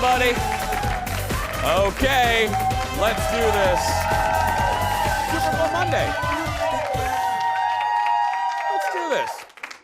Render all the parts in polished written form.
everybody. Okay, let's do this. Super Bowl Monday. Let's do this.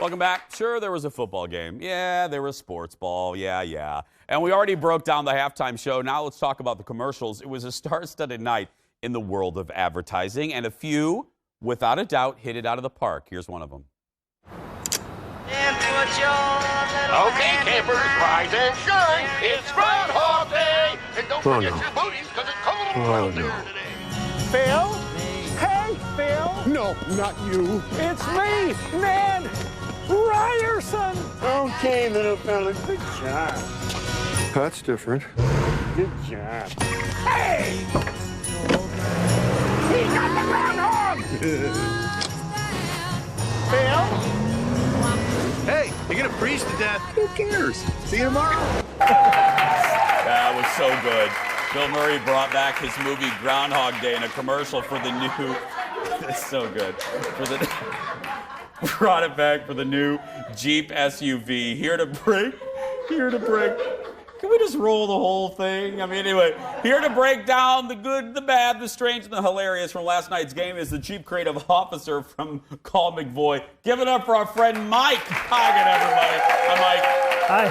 Welcome back. Sure, there was a football game. Yeah, there was sports ball. Yeah. And we already broke down the halftime show. Now let's talk about the commercials. It was a star-studded night in the world of advertising, and a few, without a doubt, hit it out of the park. Here's one of them. Okay, campers, rise and shine. It's Groundhog Day. And don't forget your booties, because it's cold out there today. Phil? Hey, Phil. No, not you. It's me, Nan Ryerson. Okay, little fella. Good job. That's different. Good job. Hey! He got the groundhog! Phil? Hey, you're gonna freeze to death. Who cares? See you tomorrow. That was so good. Bill Murray brought back his movie Groundhog Day in a commercial for the new. That's so good. Brought it back for the new Jeep SUV. Here to break. Can we just roll the whole thing? I mean, anyway, here to break down the good, the bad, the strange, and the hilarious from last night's game is the Jeep creative officer from Colle McVoy. Give it up for our friend Mike Hogan, everybody. Hi, Mike. Hi.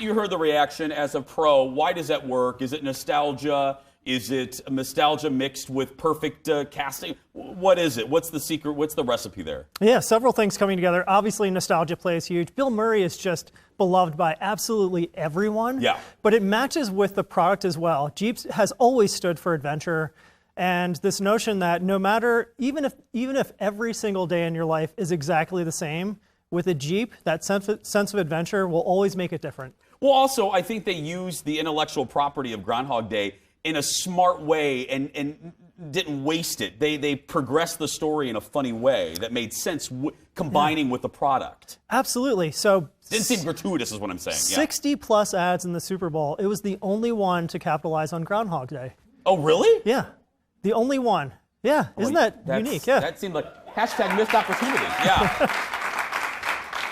You heard the reaction as a pro. Why does that work? Is it nostalgia? Is it nostalgia mixed with perfect casting? What is it? What's the secret? What's the recipe there? Yeah, several things coming together. Obviously, nostalgia plays huge. Bill Murray is just beloved by absolutely everyone. Yeah. But it matches with the product as well. Jeep has always stood for adventure. And this notion that no matter, even if every single day in your life is exactly the same, with a Jeep, that sense of adventure will always make it different. Well, also, I think they use the intellectual property of Groundhog Day in a smart way and didn't waste it. They progressed the story in a funny way that made sense combining with the product. Absolutely. So didn't seem gratuitous is what I'm saying. 60 plus ads in the Super Bowl. It was the only one to capitalize on Groundhog Day. Oh, really? Yeah. The only one. Yeah. Isn't that unique? Yeah. That seemed like hashtag missed opportunity. Yeah.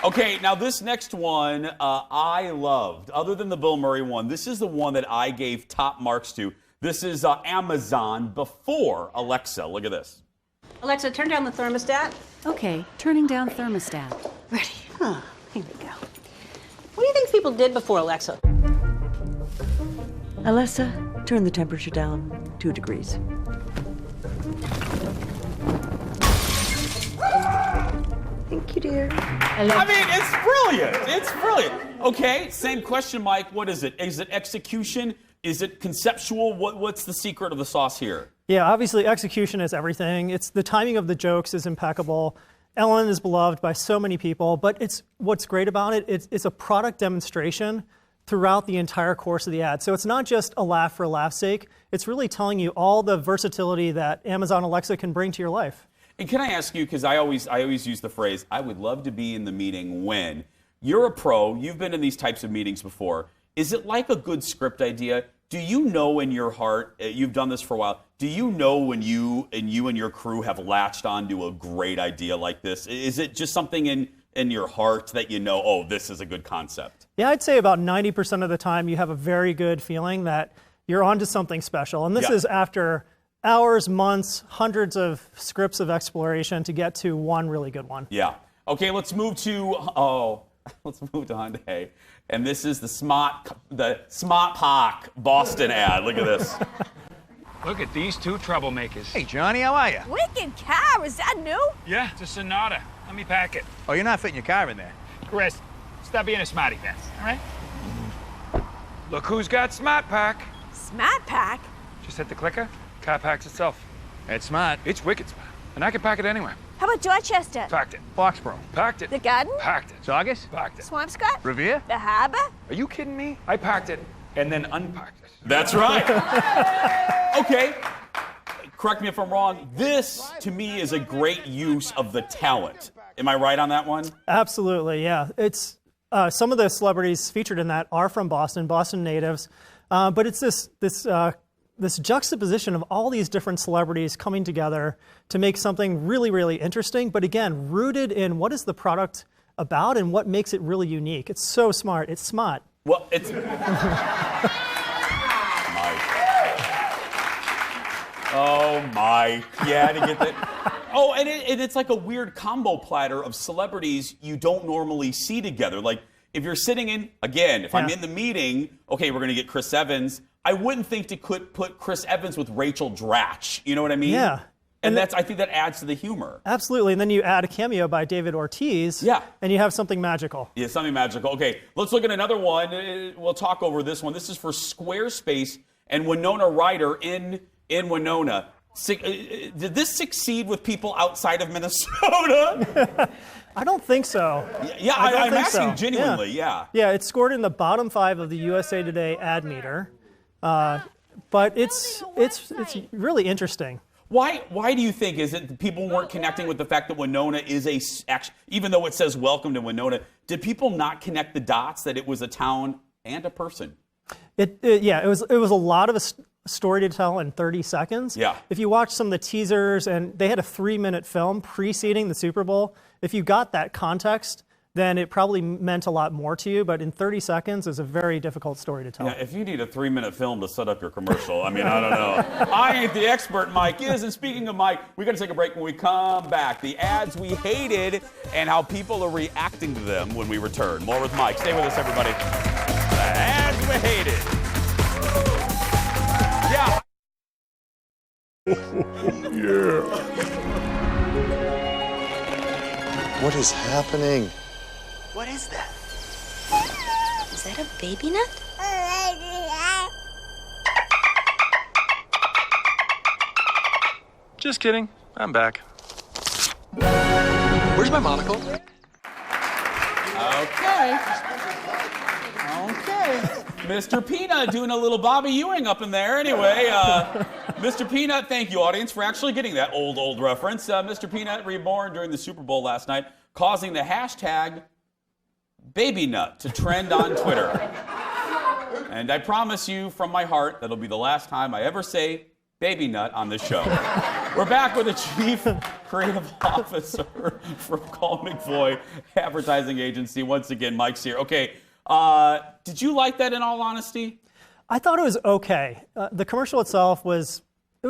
Okay, now this next one I loved. Other than the Bill Murray one, this is the one that I gave top marks to. This is Amazon before Alexa. Look at this. Alexa, turn down the thermostat. Okay, turning down thermostat. Ready. Huh, here we go. What do you think people did before Alexa? Alexa, turn the temperature down 2 degrees. Thank you, dear. I mean, it's brilliant. It's brilliant. Okay, same question, Mike. What is it? Is it execution? Is it conceptual? What's the secret of the sauce here? Yeah, obviously execution is everything. It's the timing of the jokes is impeccable. Ellen is beloved by so many people, but what's great about it, it's a product demonstration throughout the entire course of the ad. So it's not just a laugh for a laugh's sake. It's really telling you all the versatility that Amazon Alexa can bring to your life. And can I ask you, because I always use the phrase, I would love to be in the meeting when. You're a pro, you've been in these types of meetings before. Is it like a good script idea? Do you know in your heart, you've done this for a while, do you know when you and your crew have latched onto a great idea like this? Is it just something in your heart that you know, oh, this is a good concept? Yeah, I'd say about 90% of the time you have a very good feeling that you're onto something special. And this is after hours, months, hundreds of scripts of exploration to get to one really good one. Yeah. Okay, let's move to Hyundai. And this is the Smart Park Boston ad. Look at this. Look at these two troublemakers. Hey, Johnny, how are you? Wicked car, is that new? Yeah, it's a Sonata. Let me pack it. Oh, you're not fitting your car in there. Chris, stop being a smarty pants, all right? Look who's got Smart Pack. Smart Pack? Just hit the clicker. Car packs itself. It's smart. It's wicked smart. And I can pack it anywhere. How about Dorchester? Packed it. Foxborough. Packed it. The Garden? Packed it. Saugus? Packed it. Swampscott? Revere? The Harbor? Are you kidding me? I packed it and then unpacked it. That's right. Okay. Correct me if I'm wrong. This, to me, is a great use of the talent. Am I right on that one? Absolutely, yeah. It's some of the celebrities featured in that are from Boston natives, but it's this juxtaposition of all these different celebrities coming together to make something really, really interesting, but again, rooted in what is the product about and what makes it really unique. It's so smart. It's smart. Well, it's Mike. Oh, Mike. Yeah, to get that. Oh, and it's like a weird combo platter of celebrities you don't normally see together. Like, if you're sitting in, again, if I'm in the meeting, okay, we're going to get Chris Evans. I wouldn't think to put Chris Evans with Rachel Dratch. You know what I mean? Yeah. And I think that adds to the humor. Absolutely. And then you add a cameo by David Ortiz. Yeah. And you have something magical. Yeah, something magical. Okay, let's look at another one. We'll talk over this one. This is for Squarespace and Winona Ryder in Winona. Did this succeed with people outside of Minnesota? I don't think so. Yeah, I'm asking genuinely, yeah. Yeah, it scored in the bottom 5 of the USA Today ad meter. But it's really interesting. Why do you think? Is it that people weren't connecting with the fact that Winona is even though it says welcome to Winona, did people not connect the dots that it was a town and a person? It was a lot of a story to tell in 30 seconds. Yeah. If you watch some of the teasers, and they had a 3-minute film preceding the Super Bowl, if you got that context, then it probably meant a lot more to you. But in 30 seconds, it's a very difficult story to tell. Yeah, if you need a 3-minute film to set up your commercial, I mean, I don't know. I ain't the expert, Mike is. And speaking of Mike, we got to take a break. When we come back, the ads we hated and how people are reacting to them when we return. More with Mike. Stay with us, everybody. The ads we hated. Yeah. Yeah. What is happening? What is that? Is that a baby nut? Just kidding. I'm back. Where's my monocle? Okay. Mr. Peanut doing a little Bobby Ewing up in there. Anyway, Mr. Peanut, thank you, audience, for actually getting that old reference. Mr. Peanut reborn during the Super Bowl last night, causing the hashtag Baby Nut to trend on Twitter. And I promise you from my heart that'll be the last time I ever say Baby Nut on this show. We're back with the Chief Creative Officer from Colle McVoy Advertising Agency. Once again, Mike's here. Okay, did you like that in all honesty? I thought it was okay. The commercial itself was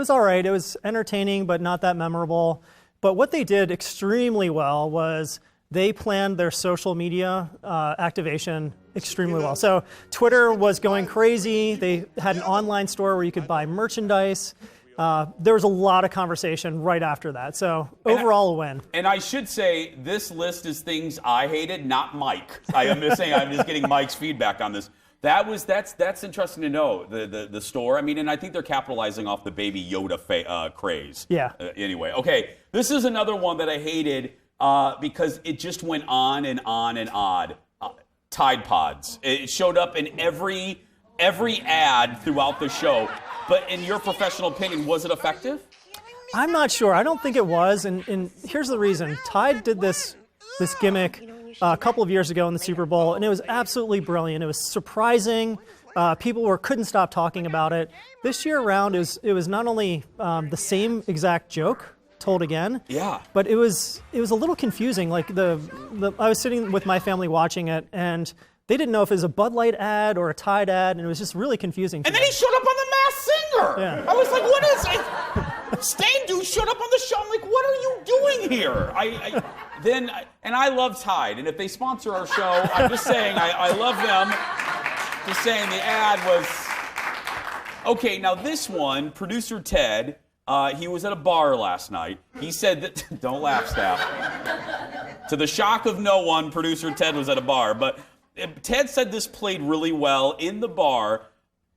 all right. It was entertaining, but not that memorable. But what they did extremely well was they planned their social media activation extremely well. So Twitter was going crazy. They had an online store where you could buy merchandise. There was a lot of conversation right after that. So overall, a win. And I should say, this list is things I hated, not Mike. I'm just getting Mike's feedback on this. That's interesting to know, the store. I mean, and I think they're capitalizing off the Baby Yoda craze. Yeah. Anyway, okay, this is another one that I hated because it just went on and on and on. Tide Pods. It showed up in every ad throughout the show. But in your professional opinion, was it effective? I'm not sure. I don't think it was. And here's the reason. Tide did this gimmick a couple of years ago in the Super Bowl, and it was absolutely brilliant. It was surprising. People couldn't stop talking about it. This year around, it was not only the same exact joke told again, but it was a little confusing. Like I was sitting with my family watching it, and they didn't know if it was a Bud Light ad or a Tide ad, and it was just really confusing. And then he showed up on The Masked Singer. Yeah. I was like, what is it? Stain Dude showed up on the show. I'm like, what are you doing here? And I love Tide, and if they sponsor our show, I'm just saying I love them. Just saying the ad was okay. Now this one, producer Ted, he was at a bar last night. He said that don't laugh, staff. To the shock of no one, producer Ted was at a bar, but Ted said this played really well in the bar.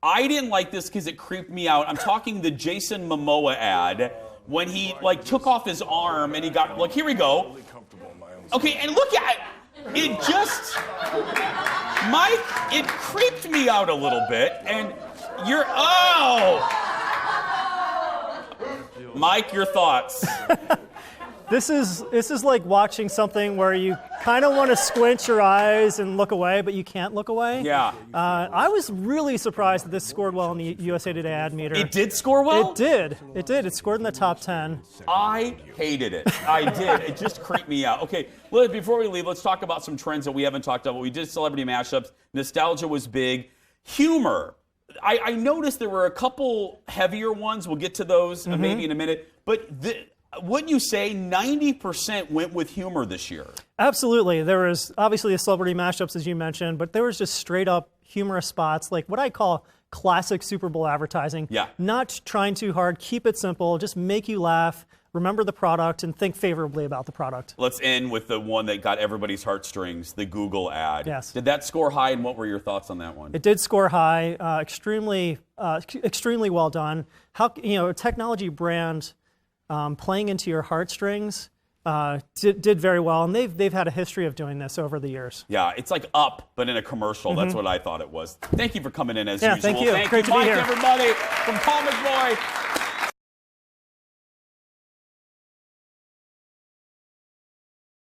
I didn't like this because it creeped me out. I'm talking the Jason Momoa ad when he took off his arm and he got here we go. Okay, and look at it. Just Mike, it creeped me out a little bit. And Mike, your thoughts. This is like watching something where you kind of want to squint your eyes and look away, but you can't look away. Yeah. I was really surprised that this scored well in the USA Today ad meter. It did score well? It did. It did. It scored in the top 10. I hated it. I did. It just creeped me out. Okay, before we leave, let's talk about some trends that we haven't talked about. We did celebrity mashups. Nostalgia was big. Humor. I noticed there were a couple heavier ones. We'll get to those maybe in a minute. But wouldn't you say 90% went with humor this year? Absolutely. There was obviously the celebrity mashups, as you mentioned, but there was just straight up humorous spots, like what I call classic Super Bowl advertising. Yeah. Not trying too hard, keep it simple, just make you laugh, remember the product, and think favorably about the product. Let's end with the one that got everybody's heartstrings, the Google ad. Yes. Did that score high, and what were your thoughts on that one? It did score high, extremely well done. How, a technology brand playing into your heartstrings did very well, and they've had a history of doing this over the years. Yeah, it's like Up, but in a commercial. That's what I thought it was. Thank you for coming in as usual. Thank you. Thank Great you, to be Mike, here. everybody, from Colle McVoy.